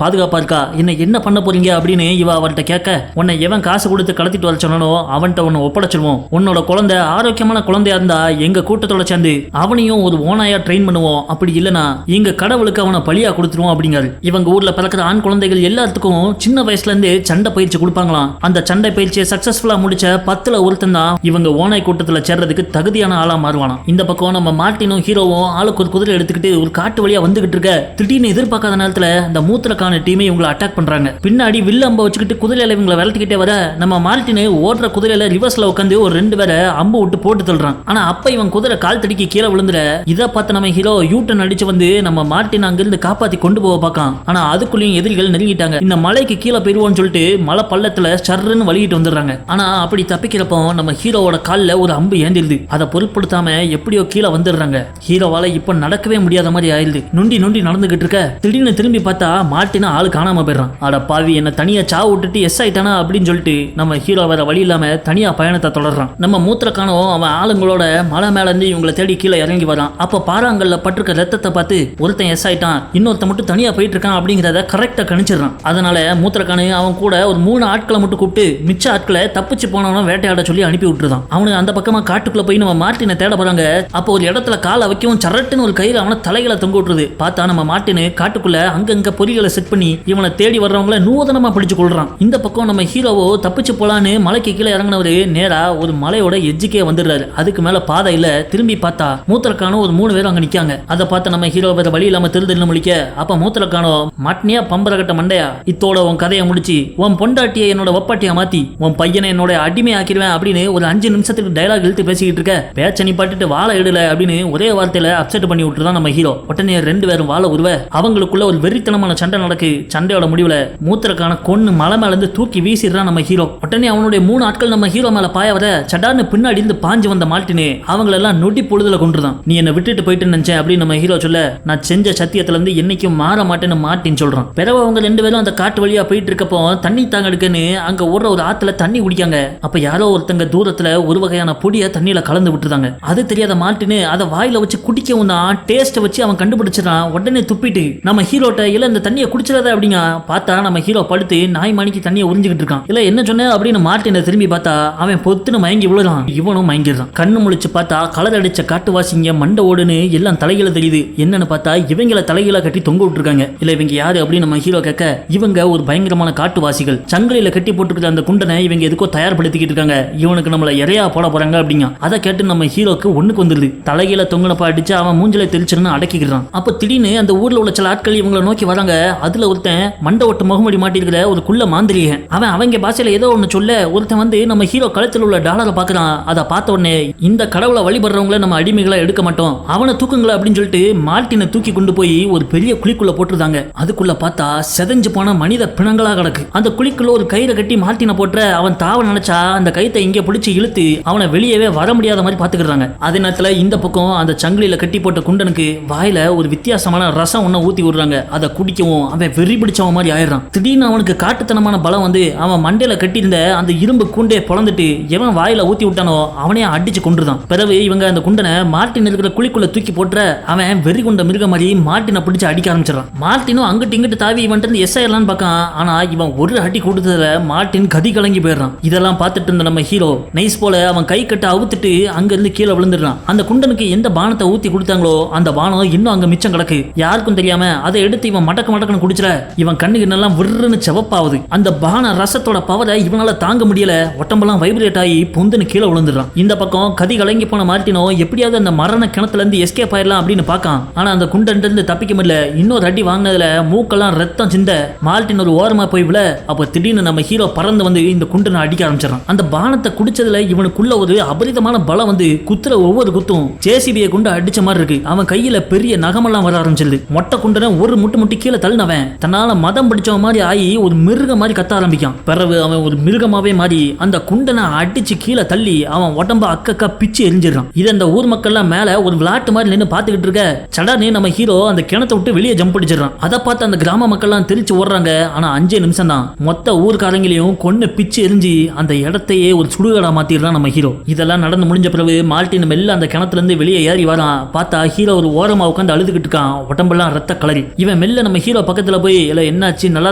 பாதுகாப்பா இருக்கா. என்ன பண்ண போறீங்க அப்படின்னு இவ அவர்கிட்ட கேட்க, உன்னை எவன் காசு கொடுத்து கடத்திட்டு வர சொன்னானோ அவன்கிட்ட உன்னை ஒப்படைச்சிருவோம். உன்னோட குழந்தை ஆரோக்கியமான குழந்தையா இருந்தா எங்க கூட்டத்தோட சேர்ந்து அவனையும் ஒரு ஓனாயா ட்ரெயின் பண்ணுவோம், அப்படி இல்லைன்னா எங்க கடவுளுக்கு அவனை பலியா கொடுத்துருவோம் அப்படிங்காரு. இவங்க ஊர்ல பிறக்கிற ஆண் குழந்தைகள் எல்லாத்துக்கும் சின்ன வயசுல இருந்து சண்டை பயிற்சி கொடுப்பாங்களாம். அந்த சண்டை பயிற்சியை சக்சஸ்ஃபுல்லா முடிச்ச 10ல ஒருத்தன் தான் இவங்க ஓனாய் கூட்டத்துல சேர்றதுக்கு தகுதியான ஆளா மாறுவானாம். இந்த பக்கம் நம்ம மார்ட்டினும் ஹீரோவும் ஆளுக்கு ஒரு குதிரை எடுத்துக்கிட்டு ஒரு காட்டு வழியா வந்துகிட்டு இருக்க, திடீர்னு எதிர்பார்க்காத நேரத்துல அந்த மூத்திரக்கான டீமே இவங்களை அட்டாக் பண்றாங்க. பின்னாடி வில்லம்ப வச்சுக்கிட்டு குதிரையில இவங்களை விரட்டிக்கிட்டே வர, நம்ம மார்ட்டினு ஓடுற குதிரையில ரிவர்ஸ்ல உட்காந்து ஒரு 2 பேரை அம்பு விட்டு போட்டு தள்ளுறான். ஆனா அப்ப இவன் குதிரை கால் தடிக்கி கீழே விழுந்துற, இதை பார்த்து நம்ம ஹீரோ யூட்டன் அடிச்சு வந்து நம்ம மார்ட்டின் அங்கிருந்து காப்பாத்தி கொண்டு போக பார்க்கான். ஆனா அதுக்குள்ளேயும் எதிரிகள் நெருங்கிட்டாங்க. இந்த மலைக்கு கீழே போயிருவோம்னு சொல்லிட்டு மலை பள்ளத்துல சர்ன்னு வலிக்கிட்டு வந்துடுறாங்க. ஆனா அப்படி தப்பிக்கிறப்போ நம்ம ஹீரோவோட கால்ல ஒரு அம்பு ஏந்திருது. அதை பொருட்படுத்தாம எப்படியோ கீழே வந்துடுறாங்க. ஹீரோவால இப்ப நடக்கவே முடியாத மாதிரி ஆயிடுது. நொண்டி நொண்டி நடந்துகிட்டு இருக்க, திடீர்னு திரும்பி பார்த்தா மார்ட்டினா ஆளு காணாம போயிடுறான். அட பாவி, என்ன தனியா சாவு விட்டுட்டு எஸ் ஆயிட்டானா அப்படின்னு சொல்லிட்டு நம்ம ஹீரோ வேற வழி இல்லாம தனியா பயணத்தை தொடர்றான். நம்ம மூத்திரக்கானோ அவன் ஆளுங்களோட மலை மேல இருந்து இவங்களை தேடி கீழே இறங்கி வரான். அப்ப பாறாங்கல்ல பட்டிருக்க ரத்தத்தை பார்த்து ஒருத்தன் எஸ் ஆயிட்டான், இன்னொருத்த மட்டும் தனியா போயிட்டு இருக்கான் அப்படிங்கிறத கரெக்டா கணிச்சிடறான். அதனால மூத்திரக்கானு அவன் கூட ஒரு 3 ஆட்களை மட்டும் கூப்பிட்டு மிச்ச ஆட்களை தப்பிச்சு போனவனும் வேட்டையாட சொல்லி அனுப்பி விட்டுருதான். அவனு அந்த பக்கமா காட்டுக்குள்ள போய் நம்ம மார்ட்டினை தேட போறாங்க. அப்போ ஒரு இடத்துல காலை வைக்கவும் சரட்டுன்னு ஒரு கயிறு அவனை தலைகளை தொங்க விட்டுருது. பார்த்தா நம்ம மார்ட்டினு காட்டுக்குள்ள அங்கங்க பொறிகளை செட் பண்ணி இவனை தேடி வர்றவங்கள நூதனமா பிடிச்சு கொள்றான். இந்த பக்கம் நம்ம ஹீரோவோ தப்பிச்சு போலான்னு மலைக்கு கீழே இறங்கினவரு நேரா ஒரு மலையோட எஜ்ஜுக்கே வந்துடுறாரு. அதுக்கு மேல பாதை இல்ல. திரும்பி பார்த்தா மூத்திரக்கானோ ஒரு 3 பேரும் அங்க நிக்காங்க. அதை பார்த்து நம்ம ஹீரோ வேற வழி இல்லாம திருதின்னு முழிக்க, அப்ப மூத்திரக்கானோ, மாட்டினியா பம்பரகட்ட மண்டையா, இத்தோட உன் கதையை முடிச்சு உன் பொண்டாட்டியை என்னோட வப்பாட்டியா மாத்தி உன் பையனை என்னோட அடிமை ஆக்கிடுவேன் அப்படின்னு ஒரு 5 நிமிஷத்துக்கு டைலாக் இழுத்து பேசிக்கிட்டு இருக்க, பேச்ச நீ பாட்டுட்டு வாழை எடுல அப்படின்னு ஒரே வார்த்தையில அப்செட் பண்ணி விட்டுருதான் நம்ம ஹீரோ. உடனே 2 பேரும் வாழை உருவ அவங்களுக்குள்ள ஒரு வெறித்தனமான சண்டை நடக்கு. சண்டையோட முடிவுல மூத்திரக்கான கொன்னு மலை மேல இருந்து தூக்கி வீசிடுறான் நம்ம ஹீரோ. உடனே அவனுடைய 3 ஆட்கள் நம்ம ஹீரோ மேல பாய வர, சடார்னு பின்னாடி இருந்து பாஞ்சு வந்த மார்ட்டினு அவங்களெல்லாம் நொடி பொழுதுல கொண்டுதான். நீ என்ன விட்டுட்டு போயிட்டு நினைச்சேன் அப்படின்னு நம்ம ஹீரோ சொல்ல, நான் செஞ்ச சத்தியத்துல இருந்து என்னைக்கும் மாற மாட்டேன்னு மார்ட்டின் சொல்றான். பிறகு அவங்க 2 பேரும் அந்த காட்டு வழியா போயிட்டு இருக்கப்போ தண்ணி தாங்க எடுக்குன்னு அங்க ஓடுற ஒரு ஆத்துல தண்ணி குடிக்காங்க. அப்ப யாரோ ஒருத்தங்க தூரத்துல ஒரு வகையான பொடியை தண்ணியில கலந்து விட்டுருந்தாங்க. அது தெரியாத மார்ட்டினு அதை வாயில வச்சு குடிக்கவும் தான் டேஸ்ட் வச்சு அவன் கண்டுபிடிச்சிடான். உடனே துப்பிட்டு நம்ம ஹீரோட்ட இல்ல இந்த தண்ணியை குடிச்சிடாத அப்படிங்க. பார்த்தா நம்ம ஹீரோ படுத்து நாய் மணிக்கு தண்ணியை உறிஞ்சிக்கிட்டு இருக்கான். இல்ல என்ன சொன்ன அப்படின்னு மார்ட்டினை திரும்பி பார்த்தா அவன் பொத்துன்னு மயங்கி விழுறான். இவனும் மயங்கிடுறான். கண்ணு முழிச்சு பார்த்தா கலர் அடிச்ச காட்டுவாசிங்க மண்டை ஓடுன்னு எல்லாம் தலையில தெரியுது. என்னன்னு பார்த்தா இவங்களை தலையில கட்டி தொங்க விட்டுருக்காங்க. இல்ல இவங்க யாரு அப்படின்னு நம்ம ஹீரோ கேட்க, இவங்க ஒரு பயங்கரமான காட்டுவாசிகள். சங்கிலியில கட்டி போட்டுக்கிற அந்த குண்டனை இவங்க எதுக்கோ தயார்படுத்திக்கிட்டு இருக்காங்க, இவனுக்கு நம்மள இறையா போட போறாங்க அப்படிங்க. அதை கேட்டு நம்ம ஹீரோக்கு ஒண்ணுக்கு வந்துருது. தலையில தொங்கினப்ப அடிச்சு அவன் மூஞ்சில தெளிச்சிருன்னு அடக்கிக்கிறான். அப்ப திடீர்னு அந்த ஊர்ல உள்ள சில ஆட்கள் இவங்களை நோக்கி வராங்க. அதுல ஒருத்தன் மண்டை ஒட்டு முகமடி மாட்டிருக்கிற ஒரு குள்ள மாந்திரிகன். அவன் அவங்க பாஷையில ஏதோ ஒண்ணு சொல்ல ஒருத்தன் வந்து நம்ம ஹீரோ கழுத்துல உள்ள டாலரை பாக்குறான். அதை பார்த்த உடனே இந்த கடவுளை வழிபடுறவங்கள நம்ம அடிமைகளை எடுக்க மாட்டோம், அவனை தூக்குங்களா அப்படின்னு சொல்லிட்டு மார்ட்டினை தூக்கி கொண்டு போய் ஒரு பெரிய குழிக்குள்ள போட்டுருந்தாங்க. அதுக்குள்ள பார்த்தா செதஞ்சு போன மனித பிணங்களா கிடக்கு. அந்த குழிக்குள்ள ஒரு கயிறை கட்டி மார்ட்டினை போட்டுற அவன் தாவ நினைச்சா அந்த கயித்தை இங்க பிடிச்சி இழுத்து அவனை வெளியவே வர முடியாத மாதிரி பாத்துக்கிறாங்க. அதே நேரத்துல இந்த பக்கம் அந்த சங்கிலியில கட்டி போட்ட குண்டனுக்கு வாயில ஒரு வித்தியாசமான ரசம் ஒண்ணு ஊத்தி விடுறாங்க. அதை குடிக்கவும் அவன் வெறி பிடிச்சவன் மாதிரி ஆயிடுறான். திடீர்னு அவனுக்கு காட்டுத்தனமான பலம் வந்து அவன் மண்டையில கட்டியிருந்த அந்த இரும்பு கூண்டே பொழந்துட்டு எவன் வாயில ஊத்தி விட்டானோ அவனே அடிச்சு கொண்டுதான். பிறகு இவங்க அந்த குண்டனை மார்ட்டின் இருக்கிற குழிக்குள்ள தூக்கி போட்டுற அவன் வெறி கொண்ட மிருக மாதிரி மார்ட்டினை பிடிச்சு அடிக்க ஆரம்பிச்சிடறான். மார்ட்டினும் அங்கிட்டு இங்கிட்டு தாவி இவன் எஸ் ஆயிடலான்னு பார்க்கான். ஆனா இவன் ஒரு அடி கொடுத்ததுல மார்ட்டின் கதி கலங்கி போயிடுறான். இதெல்லாம் பார்த்துட்டு இருந்த நம்ம ஹீரோ நைஸ் போல அவன் கை கட்ட அவுத்துட்டு அங்க இருந்து கீழே விழுந்துடுறான். அந்த குண்டனுக்கு எந்த பானத்தை ஊத்தி கொடுத்தாங்களோ அந்த பானம் இன்னும் அங்க மிச்சம் கிடக்கு. யாருக்கும் தெரியாம அதை எடுத்து இவன் மடக்கு மடக்குன்னு குடிச்சல இவன் கண்ணுக்கு நல்லா விருன்னு செவப்பாவுது. அந்த பான ரசத்தோட பவரை இவனால தாங்க முடியல. உடம்பெல்லாம் வைப்ரேட் ஆகி பொந்துன்னு கீழே விழுந்துடுறான். இந்த பக்கம் கதி கலங்கி போன மார்ட்டினோ எப்படியாவது அந்த மரண கிணத்துல இருந்து எஸ்கேப் ஆயிடலாம் அப்படின்னு பார்க்கான். ஆனா அந்த குண்டன் இருந்து தப்பிக்க முடியல. இன்னொரு அடி வாங்கினதுல மூக்கெல்லாம் ரத்தம் சிந்த மார்ட்டின் ஒரு ஓரமா போய் விழ அப்ப திடீர்னு நம்ம ஹீரோ பறந்து வந்து இந்த குண்டனை அடிக்க ஆரம்பிச்சிடறான். அந்த பானத்தை குடிச்சதுல இவனுக்குள்ள ஒரு அபரிதமான பலம் வந்து குத்துற ஒவ்வொரு குத்தும் ஜேசிபியை குண்டு அடிச்ச மாதிரி இருக்கு. அவன் கையில பெரிய நகமெல்லாம் வர ஆரம்பிச்சிருது. மொட்டை குண்டனை ஒரு முட்டி கீழே தள்ளினவன் தன்னால மதம் பிடிச்சவன் மாதிரி ஆகி ஒரு மிருகம் மாதிரி கத்த ஆரம்பிக்கான். பிறகு அவன் ஒரு மிருகமாவே மாறி அந்த குண்டனை அடிச்சு கீழே தள்ளி அவன் உடம்ப அக்கா பிச்சு எரிஞ்சிடறான். இது அந்த ஊர் மக்கள்லாம் மேல ஒரு விளையாட்டு மாதிரி நின்று பாத்துக்கிட்டு இருக்க சடானே நம்ம ஹீரோ அந்த கிணத்தை விட்டு வெளியே ஜம்ப் அடிச்சிடறான். அதை பார்த்து அந்த கிராம மக்கள்லாம் தெரிச்சு ஓடுறாங்க. ஆனா 5 நிமிஷம் தான் மொத்த ஊர்காரங்களையும் கொன்னு பிச்சு எரிஞ்சு அந்த இடத்தையே ஒரு சுடுகாடா மாத்திடுறான் நம்ம ஹீரோ. இதெல்லாம் நடந்து முடிஞ்ச பிறகு மார்ட்டின் மெல்ல அந்த கிணத்துல இருந்து வெளியே ஏறி வரான். பார்த்தா ஹீரோ ஒரு ஓரமா உட்காந்து அழுதுகிட்டு இருக்கான். உடம்பெல்லாம் ரத்த கலரி. இவன் மெல்ல நம்ம ஹீரோ பக்கத்துல போய் இல்ல என்னாச்சு நல்லா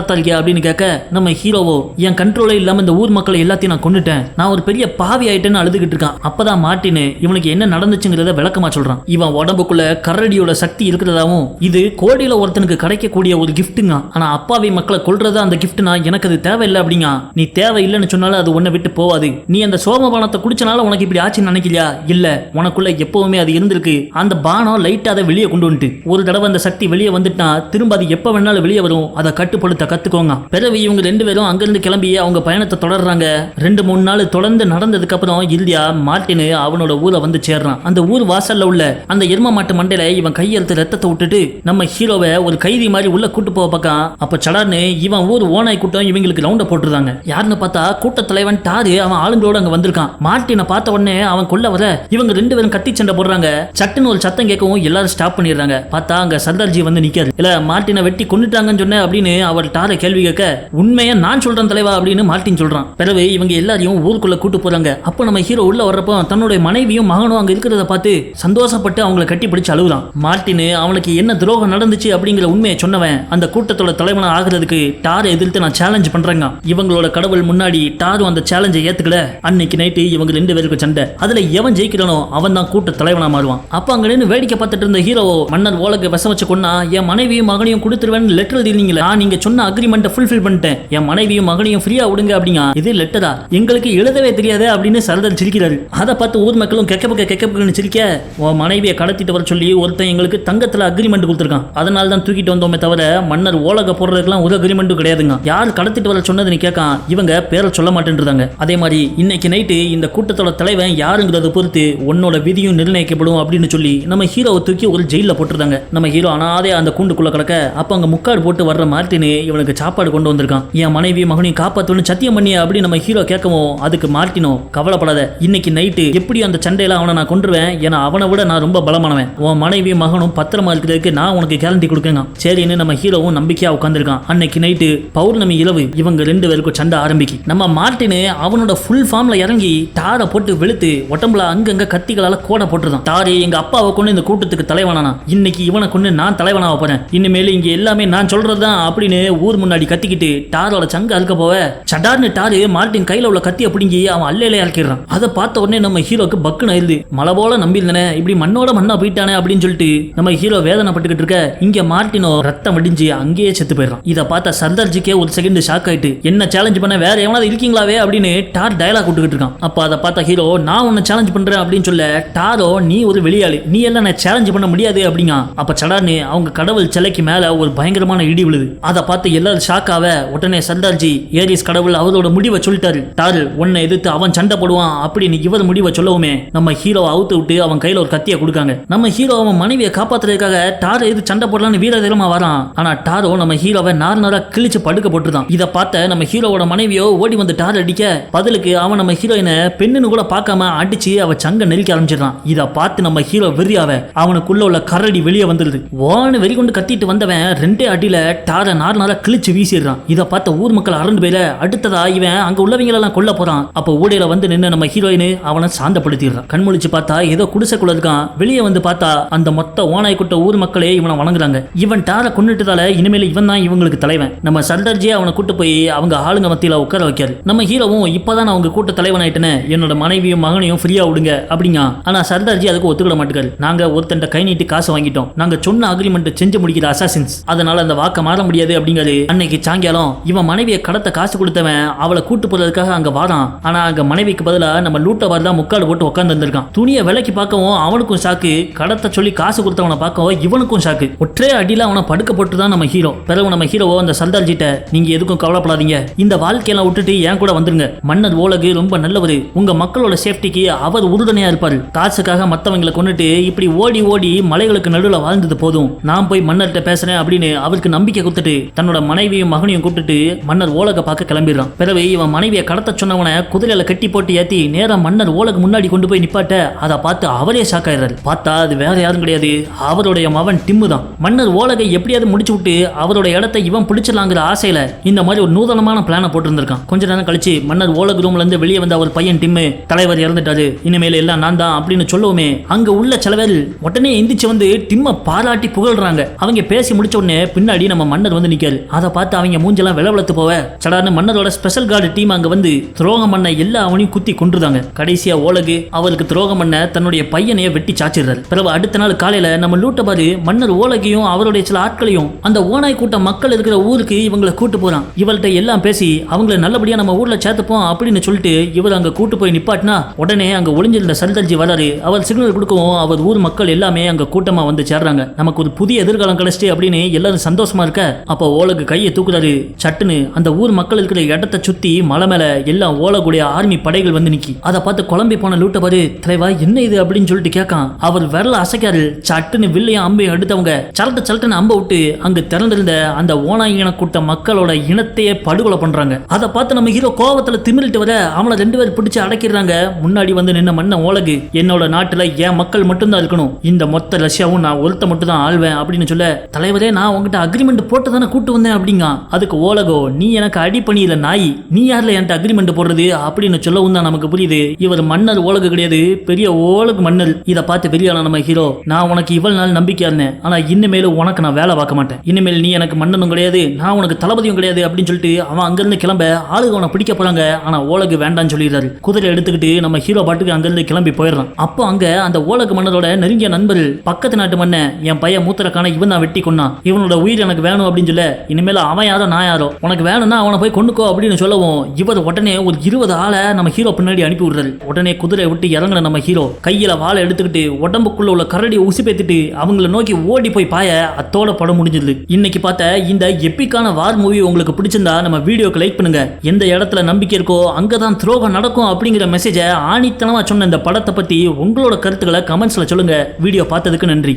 தான் இருக்கியா அப்படின்னு கேட்க நம்ம ஹீரோவோ என் கண்ட்ரோலே இல்லாம இந்த ஊர் மக்களை எல்லாத்தையும் நான் கொண்டுட்டேன், நான் ஒரு பெரிய பாவி ஆயிட்டேன்னு அழுதுகிட்டு இருக்கான். அப்பதான் மார்ட்டின் இவனுக்கு என்ன நடந்துச்சுங்கிறத விளக்கமா சொல்றான். இவன் உடம்புக்குள்ள கரடியோட சக்தி இருக்கிறதாவும் இது கோடியில ஒருத்தனுக்கு கிடைக்கக்கூடிய ஒரு கிஃப்ட்டுங்க. ஆனா அப்பாவி மக்களை கொல்றதா அந்த கிஃப்ட்னா எனக்கு அது தேவையில்லை அப்படிங்க. நீ தேவையில்லைன்னு சொன்னாலும் அது உன்னை விட்டு போவாது. நீ அந்த சோமபானத்தை குடிச்சனால உனக்கு இப்படி ஆச்சுன்னு நினைக்கலையா? இல்ல, உனக்குள்ள எப்பவுமே அது இருந்திருக்கு. அந்த பானம் லைட்டா அதை வெளியே கொண்டு வந்துட்டு ஒரு தடவை அந்த சக்தி வெளியே வந்துட்டா திரும்ப அது எப்ப வேணாலும் வெளியே வரும். அதை கட்டுப்படுத்த கத்துக்கோங்க. பிறகு இவங்க 2 பேரும் அங்கிருந்து கிளம்பி அவங்க பயணத்தை தொடர்றாங்க. 2-3 நாள் தொடர்ந்து நடந்ததுக்கு அப்புறம் இறுதியா மார்ட்டின் அவனோட ஊரை வந்து சேர்றான். அந்த ஊர் வாசல்ல உள்ள அந்த எரும மாட்டு மண்டையில இவன் கையெழுத்து ரத்தத்தை விட்டுட்டு நம்ம ஹீரோவை ஒரு கைதி மாதிரி உள்ள கூட்டு போக பார்க்கான். அப்ப சடார்னு இவன் ஊர் ஓனாய் கூட்டம் இவங்களுக்கு ரவுண்ட போட்டுருந்தாங்க. யாருன்னு பார்த்தா கூட்ட தலைவன் டாரு அவன் ஆளுங்களோட அங்க வந்திருக்கான். மார்ட்டினை பார்த்த உடனே அவன் கொல்ல வர இவங்க 2 பேரும் கத்தி சண்டை போடுறாங்க. சட்டுன்னு ஒரு சத்தம் கேட்கவும் எல்லாரும் ஸ்டாப் பண்ணிடுறாங்க. பார்த்தா அங்க சர்தார்ஜி வந்து நிக்காரு. இல்ல மார்ட்டினை வெட்டி கொண்டுட்டாங்கன்னு சொன்ன அப்படின்னு அவர் டாரை கேள்வி கேட்க உண்மையா நான் சொல்றேன் தலைவா அப்படின்னு மார்ட்டின் சொல்றான். பிறகு இவங்க எல்லாரையும் ஊருக்குள்ள கூட்டு போறாங்க. அப்ப நம்ம ஹீரோ உள்ள வர்றப்போ தன்னுடைய மனைவியும் மகனும் அங்க இருக்கிறத பார்த்து சந்தோஷப்பட்டு அவங்களை கட்டி பிடிச்சு அழுகுறான். மார்ட்டின் அவனுக்கு என்ன துரோகம் நடந்துச்சு அப்படிங்கிற உண்மையை சொன்னவன் அந்த கூட்டத்தோட தலைவனா ஆகிறதுக்கு டாரை எதிர்த்து நான் சேலஞ்ச் பண்றேங்க. இவங்களோட கடவுள் முன்னாடி டாரும் அந்த சேலஞ்சை ஏத்துக்கல. அன்னைக்கு நைட்டு இவங்க 2 பேருக்கு சண்டை. அதுல எவன் ஜெயிக்கிறானோ அவன் தான் கூட்ட தலைவனா மாறுவான். அப்ப அங்க நின்று வேடிக்கை பார்த்துட்டு இருந்த ஹீரோ மன்னர் ஓலக விஷம் வச்சு கொன்னா என் மனைவியும் மகனையும் கொடுத்துருவேன் லெட்டர் எழுதினீங்களா? நீங்க சொன்ன அக்ரிமெண்ட்டை ஃபுல்ஃபில் பண்ணிட்டேன், என் மனைவியும் மகனையும் ஃப்ரீயா விடுங்க அப்படிங்க. இது லெட்டரா? எங்களுக்கு எழுதவே தெரியாது அப்படின்னு சரதர் சிரிக்கிறாரு. அதை பார்த்து ஊர் மக்களும் கெக்கப்புன்னு சிரிக்க உன் மனைவியை கடத்திட்டு வர சொல்லி ஒருத்தன் எங்களுக்கு தங்கத்துல அக்ரிமெண்ட் கொடுத்துருக்கான், அதனால தான் தூக்கிட்டு வந்தோமே தவிர மன்னர் ஓலக போடுறதுக்கெல்லாம் ஒரு அக்ரிமெண்ட்டும் கிடையாதுங்க. யார் கடத்திட்டு வர சொன்னது நீ கேட்கான். இவங்க பேரை சொல்ல மாட்டேன்றாங்க. அதே மாதிரி இன்னைக்கு நைட்டு இந்த கூட்டத்தோட தலைவன் யாருங்கிறத பொறுத்து உன்னோட விதியும் நிர்ணயிக்கப்படும் அப்படின்னு சொல்லி நம்ம ஹீரோவை தூக்கி ஒரு ஜெயில போட்டுருந்தாங்க. நம்ம ஹீரோ அனாதே அந்த கூண்டுக்குள்ள கிடக்க அப்ப அங்க முக்காடு போட்டு வர்ற மார்ட்டின் இவனுக்கு சாப்பாடு கொண்டு வந்திருக்கான். என் மனைவி மகனையும் காப்பாத்தணும்னு சத்தியம் பண்ணி அப்படி நம்ம ஹீரோ கேட்கவும் அதுக்கு மார்ட்டினோ கவலைப்படாத, இன்னைக்கு நைட்டு எப்படி அந்த சண்டையில அவனை நான் கொண்டுருவேன், ஏன்னா அவனை விட நான் ரொம்ப பலமானவன், உன் மனைவி மகனும் பத்திரமா இருக்கிறதுக்கு நான் உனக்கு கேரண்டி கொடுக்கங்க. சரின்னு நம்ம ஹீரோவும் நம்பிக்கையா உட்காந்துருக்கான். அன்னைக்கு நைட்டு பௌர்ணமி இரவு இவங்க 2 பேருக்கும் சண்டை ஆரம்பிக்கு. நம்ம மார்ட்டின் அவனோட ஃபுல் ஃபார்ம்ல இறங்கி டாரை போட்டு வெளுத்து உடம்புல அங்கங்க கத்திகளால கோடை போட்டுருதான். டாரு எங்க அப்பாவை கொண்டு இந்த கூட்டத்துக்கு தலைவனானா, இன்னைக்கு இவனை கொண்டு நான் தலைவனாக போறேன், இனிமேல் இங்க எல்லாமே நான் சொல்றதுதான் அப்படின்னு ஊர் முன்னாடி கத்திக்கிட்டு டாரோட சங்க அறுக்க போவ சடார்னு டாரு மார்ட்டின் கையில உள்ள கத்தியை பிடிங்கி அவன் அல்லையில இறக்கிடுறான். அதை பார்த்த உடனே நம்ம ஹீரோக்கு பக்குன்னு ஆயிருது. மலை போல நம்பியிருந்தனே இப்படி மண்ணோட மண்ணா போயிட்டானே அப்படின்னு சொல்லிட்டு நம்ம ஹீரோ வேதனைப்பட்டுக்கிட்டு இருக்க இங்க மார்ட்டினோ ரத்தம் அடிஞ்சு அங்கேயே செத்து போயிடறான். இதை பார்த்த சர்தார்ஜிக்கே ஒரு செகண்ட் ஷாக் ஆயிட்டு என்ன சேலஞ்ச் பண்ண வேற எவனாவது இருக்கீங்களாவே அப்படின்னு டார் டயலாக் விட்டுக்கிட்டு இருக்கான். அப்ப அதை பார்த்த ஹீரோ நான் உன்னை சேலஞ்ச் பண்றேன் அப்படின்னு சொல்ல டாரோ நீ ஒரு வெளியாளு, நீ எல்லாம் நான் சேலஞ்ச் பண்ண முடியாது அப்படிங்க. அப்ப சடார்னு அவங்க கடவுள் சிலைக்கு மேல ஒரு பயங்கரமான இடி விழுது. அதை பார்த்து எல்லாரும் ஷாக்காவ உடனே சர்தார்ஜி ஏரிஸ் கடவுள் அவரோட முடிவை சொல்லிட்டாரு. டாரு உன்னை எதிர்த்து அவன் சண்டை போடுவான் அப்படின்னு இவர் முடிவை சொல்லவுமே நம்ம ஹீரோவை அவுத்து விட்டு அவன் கையில ஒரு கத்தியை கொடுக்காங்க. நம்ம ஹீரோ அவன் மனைவியை காப்பாத்துறதுக்காக டாரை எது சண்டை போடலான்னு வீரதீரமா வரான். ஆனா டாரோ நம்ம ஹீரோவை நார்னரா கிழிச்சு படுக்க போட்டுதான். இதை பார்த்த நம்ம ஹீரோவோட மனைவியோ ஓடி வந்து டார் அடிக்க பதிலுக்கு அவன் நம்ம ஹீரோயினை பெண்ணுன்னு கூட பார்க்காம அடிச்சு அவ சங்க நெருக்க ஆரம்பிச்சிடறான். இதை பார்த்து நம்ம ஹீரோ வெறியாவ அவனுக்குள்ள உள்ள கரடி வெளியே வந்துருது. ஓன்னு வெறி கொண்டு கத்திட்டு வந்தவன் 2 அடியில டாரை நார்னரா கிழிச்சு வீசிடுறான். இதை பார்த்த ஊர் மக்கள் அரண்டு போயில அடுத்ததா இவன் அங்க உள்ளவங்களெல்லாம் கொல்ல போறான். அப்ப ஊடையில வந்து நின்று நம்ம ஹீரோயின் அவனை சாந்தப்படுத்திடுறான். கண்முழிச்சு பார்த்தா ஏதோ குடிசைக்குள்ள இருக்கான். வெளியே வந்து பார்த்தா அந்த மொத்த ஓனாய் கூட்ட ஊர் மக்களே இவனை வணங்குறாங்க. இவன் டாரை கொண்டுட்டதால இனிமேல் இவன் தான் இவங்களுக்கு தலைவன். நம்ம சர்தார்ஜியை அவனை கூட்டு போய் அவங்க ஆளுங்க மத்தியில உட்கார வைக்காரு. நம்ம ஹீரோவும் இப்பதான் அவங்க கூட்ட தலைவன் ஆயிட்டேன்னு என்னோட மனைவியும் மகனையும் ஃப்ரீயா விடுங்க அப்படிங்க. ஆனா சர்தார்ஜி அதுக்கு ஒத்துக்கிட மாட்டேங்காரு. நாங்க ஒருத்தண்ட கை நீட்டி காசு வாங்கிட்டோம், நாங்க சொன்ன அக்ரிமெண்ட் செஞ்சு முடிக்கிற அசாசின்ஸ், அதனால அந்த வாக்க மாற முடியாது அப்படிங்காரு. அன்னைக்கு சாயங்காலம் இவன் மனைவியை கடத்த காசு கொடுத்தவன் அவளை கூட்டு போறதுக்காக அங்க வாரான். ஆனா அங்க மனைவிக்கு பதிலா நம்ம லூட்டவார் தான் முக்காடு போட்டு உட்கார்ந்து வந்திருக்கான். துணியை விலைக்கு பார்க்கவும் அவனுக்கும் ஷாக்கு, கடத்த சொல்லி காசு கொடுத்தவனை பார்க்கவும் இவனுக்கும் ஷாக்கு. ஒற்றே அடியில அவனை படுக்க போட்டு தான் நம்ம ஹீரோ. பிறகு நம்ம ஹீரோவோ அந்த சர்தார்ஜிட்ட நீங்க எதுக்கும் கவலைப்படாதீங்க, இந்த வாழ்க்கையெல்லாம் விட்டுட்டு ஏன் கூட வந்துருங்க, மன்னர் ஓலகு ரொம்ப நல்லவர், உங்க மக்களோட சேஃப்டிக்கு அவர் உறுதுணையா இருப்பாரு, காசுக்காக மத்தவங்களை கொண்டுட்டு இப்படி ஓடி ஓடி மலைகளுக்கு நடுவில் வாழ்ந்தது போதும், நான் போய் மன்னர்கிட்ட பேசுறேன் அப்படின்னு அவருக்கு நம்பிக்கை கொடுத்துட்டு தன்னோட மனைவியும் மகனையும் கூப்பிட்டுட்டு மன்னர் ஓலக பார்க்க கிளம்பிடுறான். பிறகு இவன் மனைவியை கடத்த சொன்னவனை குதிரையில கட்டி போட்டு ஏத்தி நேரம் மன்னர் ஓலகு முன்னாடி கொண்டு போய் நிப்பாட்ட அதை பார்த்து அவரே ஷாக் ஆயிடுறாரு. பார்த்தா அது வேற யாரும் கிடையாது, அவருடைய மகன் டிம்மு தான். மன்னர் ஓலகை எப்படியாவது முடிச்சு விட்டு அவரோட இடத்தை இவன் பிடிச்சிடலாங்கிற ஆசையில இந்த மாதிரி ஒரு நூதனமான பிளான போட்டு இருந்திருக்கான். கொஞ்ச நேரம் கழிச்சு மன்னர் ஓலகு ரூம்ல இருந்து வெளியே வந்த அவர் பையன் டிம்மு தலைவர் இறந்துட்டாரு, இனிமேல் எல்லாம் நான் தான் அப்படின்னு சொல்லவுமே அங்க உள்ள சில பேர் உடனே எந்திரிச்சு வந்து டிம்ம பாராட்டி புகழ்றாங்க. அவங்க பேசி முடிச்ச உடனே பின்னாடி நம்ம மன்னர் வந்து நிக்காரு. அதை பார்த்து அவங்க மூஞ்செல்லாம் விளவளத்து போவ சடார்னு மன்னரோட ஸ்பெஷல் கார்டு டீம் அங்க வந்து துரோகம் பண்ண எல்லா அவனையும் குத்தி கொன்றுதாங்க. கடைசியா ஓலகு அவருக்கு துரோகம் பண்ண தன்னுடைய பையனையே வெட்டி சாச்சிடுறாரு. பிறகு அடுத்த நாள் காலையில நம்ம லூட்டபாரு மன்னர் ஓலகையும் அவருடைய சில ஆட்களையும் அந்த ஓனாய் கூட்ட மக்கள் இருக்கிற ஊருக்கு இவங்களை கூட்டு போறான். இவள்கிட்ட எல்லாம் பேசி அவங்களை நல்லபடியா நம்ம ஊர்ல சேர்த்துப்போம் அப்படின்னு சொல்லிட்டு இவர் அங்க கூட்டு போய் நிப்பாட்டினா உடனே அங்க ஒளிஞ்சிருந்த சர்தார்ஜி வராரு. அவர் சிக்னல் கொடுக்கவும் அவர் ஊர் மக்கள் எல்லாமே அங்க கூட்டமா வந்து சேர்றாங்க. நமக்கு ஒரு புதிய எதிர்காலம் கிடைச்சிட்டு அப்படின்னு எல்லாரும் சந்தோஷமா இருக்க அப்ப ஓலகு கையை தூக்குறாரு. சட்டுன்னு அந்த ஊர் மக்கள் இருக்கிற இடத்தை சுத்தி மலை மேல எல்லாம் ஓலகுடைய ஆர்மி படைகள் வந்து நிக்கி. அதை பார்த்து குழம்பி போன லூட்டபாரு தலைவா என்ன இது அப்படின்னு சொல்லிட்டு கேட்கான். அவர் விரல அசைக்காரு. சட்டுன்னு வில்லையும் அம்பையும் எடுத்தவங்க சலட்டுன்னு அம்ப விட்டு அங்க திறந்திருந்த அந்த ஓனாய் இன கூட்ட மக்களோட இனத்தையே படுகொலை பண்றாங்க. அதை பார்த்து நம்ம ஹீரோ கோவத்துல திமிரிட்டு வர அவனை 2 பேர் பிடிச்சு அடக்கிடுறாங்க. முன்னாடி வந்து நின்ன மன்ன ஓலகு என்னோட நாட்டுல என் மக்கள் மட்டும்தான் இருக்கணும், இந்த மொத்த ரஷ்யாவும் நான் ஒருத்த மட்டும் தான் ஆள்வேன் அப்படின்னு சொல்ல தலைவரே நான் உங்ககிட்ட அக்ரிமெண்ட் போட்டு தானே கூட்டு வந்தேன் அப்படிங்க. அதுக்கு ஓலகோ நீ எனக்கு அடி பண்ணியில நாய், நீ யாரில் என்கிட்ட அக்ரிமெண்ட் போடுறது அப்படின்னு சொல்லவும் தான் நமக்கு புரியுது இவர் மன்னர் ஓலகு கிடையாது, பெரிய ஓலகு மன்னர். இதை பார்த்து பெரியாள நம்ம ஹீரோ நான் உனக்கு இவ்வளவு நாள் நம்பிக்கையா இருந்தேன், ஆனா இனிமேலும் உனக்கு நான் வேலை பார்க்க மாட்டேன், இனிமேல் நீ எனக்கு மன்னனும் கிடையாது நான் உனக்கு தளபதியும் கிடையாது அப்படின்னு சொல்லிட்டு அவன் அங்கிருந்து கிளம்ப ஆளுக அவனை பிடிக்க போறாங்க. ஆனா ஓலகு வேண்டான்னு சொல்லிடுறாரு. குதிரை எடுத்துக்கிட்டு நம்ம ஹீரோ பாட்டுக்கு அங்கிருந்து கிளம்பி போயிடுறான். அப்போ அங்க அந்த ஓலகு மன்னரோட நெருங்கிய நண்பர் பக்கத்து நாட்டு மன்னன் என் பையன் மூத்தரக்கான இவன் தான் வெட்டி கொண்டான், இவனோட உயிர் எனக்கு வேணும் அப்படின்னு சொல்ல இனிமேல அவன் யாரோ நான் யாரோ உனக்கு வேணும்னா அவனை போய் கொண்டுக்கோ அப்படின்னு சொல்லவும் இவர் உடனே ஒரு 20 ஆளை நம்ம ஹீரோ பின்னாடி அனுப்பி விடுறாரு. உடனே குதிரை விட்டு இறங்குற நம்ம ஹீரோ கையில வாழை எடுத்துக்கிட்டு உடம்புக்குள்ள உள்ள கரடியை உசுப்பேத்திட்டு அவங்களை நோக்கி ஓடி போய் பாய அத்தோட படம் முடிஞ்சது. இன்னைக்கு பார்த்த இந்த எப்பிக்கான வார் மூவி உங்களுக்கு பிடிச்சிருந்தா நம்ம வீடியோக்கு லைக் பண்ணுங்க. எந்த இடத்துல நம்பிக்கை இருக்கோ அங்கதான் துரோகம் நடக்கும் அப்படிங்கிற மெசேஜை ஆணித்தனமா சொன்ன இந்த படத்தை பத்தி உங்களோட கருத்துக்களை கமெண்ட்ஸ்ல சொல்லுங்க. வீடியோ பார்த்ததுக்கு நன்றி.